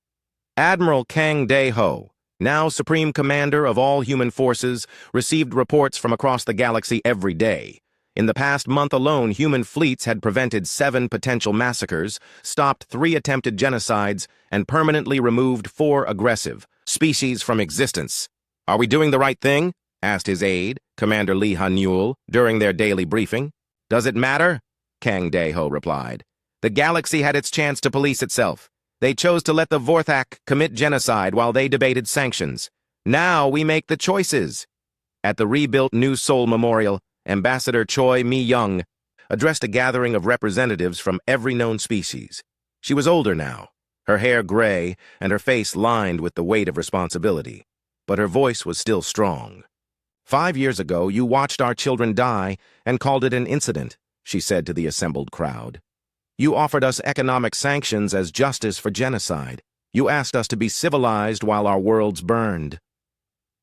Admiral Kang Dae-ho, now Supreme Commander of all human forces, received reports from across the galaxy every day. In the past month alone, human fleets had prevented 7 potential massacres, stopped 3 attempted genocides, and permanently removed 4 aggressive species from existence. "Are we doing the right thing?" asked his aide, Commander Lee Han-yul, during their daily briefing. "Does it matter?" Kang Dae-ho replied. "The galaxy had its chance to police itself. They chose to let the Vorthak commit genocide while they debated sanctions. Now we make the choices." At the rebuilt New Seoul Memorial, Ambassador Choi Mi-young addressed a gathering of representatives from every known species. She was older now, her hair gray and her face lined with the weight of responsibility, but her voice was still strong. "5 years ago, you watched our children die and called it an incident," she said to the assembled crowd. "You offered us economic sanctions as justice for genocide. You asked us to be civilized while our worlds burned."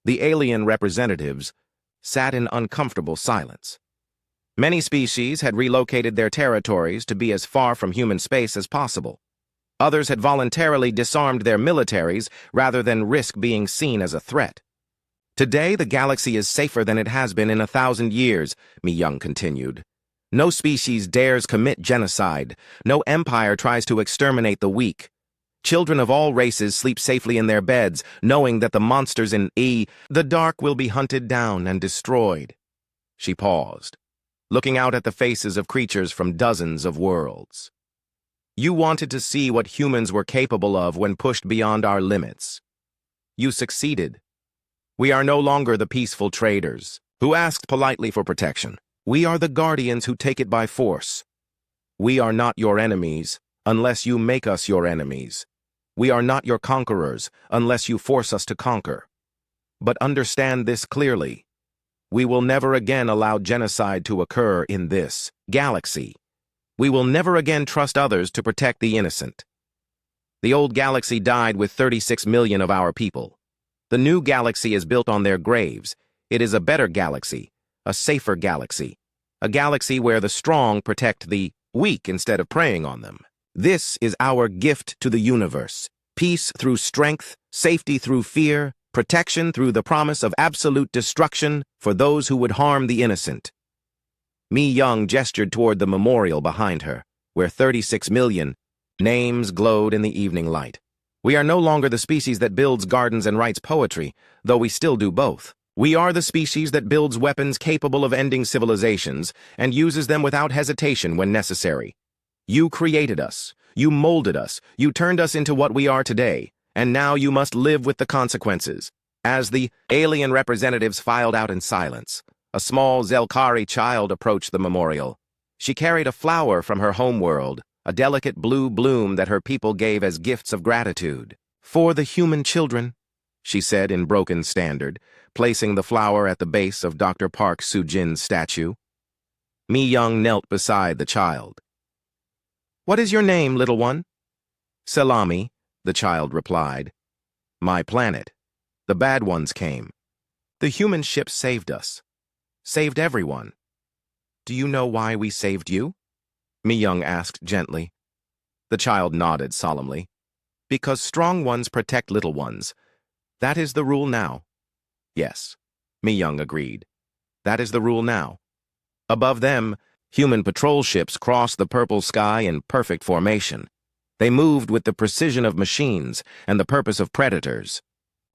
The alien representatives sat in uncomfortable silence. Many species had relocated their territories to be as far from human space as possible. Others had voluntarily disarmed their militaries rather than risk being seen as a threat. "Today, the galaxy is safer than it has been in 1,000 years, Mi-young continued. "No species dares commit genocide. No empire tries to exterminate the weak. Children of all races sleep safely in their beds, knowing that the monsters in the dark will be hunted down and destroyed." She paused, looking out at the faces of creatures from dozens of worlds. "You wanted to see what humans were capable of when pushed beyond our limits. You succeeded. We are no longer the peaceful traders who asked politely for protection. We are the guardians who take it by force. We are not your enemies unless you make us your enemies. We are not your conquerors unless you force us to conquer. But understand this clearly. We will never again allow genocide to occur in this galaxy. We will never again trust others to protect the innocent. The old galaxy died with 36 million of our people. The new galaxy is built on their graves. It is a better galaxy, a safer galaxy, a galaxy where the strong protect the weak instead of preying on them. This is our gift to the universe. Peace through strength, safety through fear, protection through the promise of absolute destruction for those who would harm the innocent. Mi Young gestured toward the memorial behind her, where 36 million names glowed in the evening light. We are no longer the species that builds gardens and writes poetry, though we still do both. We are the species that builds weapons capable of ending civilizations and uses them without hesitation when necessary. You created us. You molded us. You turned us into what we are today. And now you must live with the consequences. As the alien representatives filed out in silence, a small Zelkari child approached the memorial. She carried a flower from her homeworld, a delicate blue bloom that her people gave as gifts of gratitude. For the human children, she said in broken standard, placing the flower at the base of Dr. Park Soo-jin's statue. Mi Young knelt beside the child. What is your name, little one? Selami, the child replied. My planet. The bad ones came. The human ship saved us. Saved everyone. Do you know why we saved you? Mi Young asked gently. The child nodded solemnly. Because strong ones protect little ones. That is the rule now. Yes, Mi Young agreed. That is the rule now. Above them, human patrol ships crossed the purple sky in perfect formation. They moved with the precision of machines and the purpose of predators.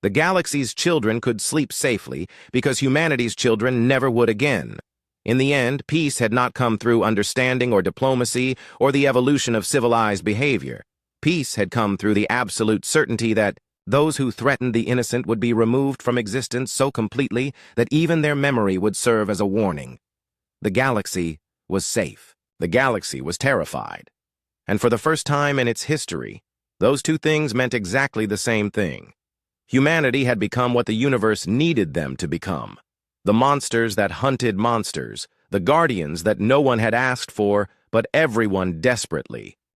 The galaxy's children could sleep safely because humanity's children never would again. In the end, peace had not come through understanding or diplomacy or the evolution of civilized behavior. Peace had come through the absolute certainty that those who threatened the innocent would be removed from existence so completely that even their memory would serve as a warning. The galaxy was safe. The galaxy was terrified. And for the first time in its history, those two things meant exactly the same thing. Humanity had become what the universe needed them to become. The monsters that hunted monsters, the guardians that no one had asked for, but everyone desperately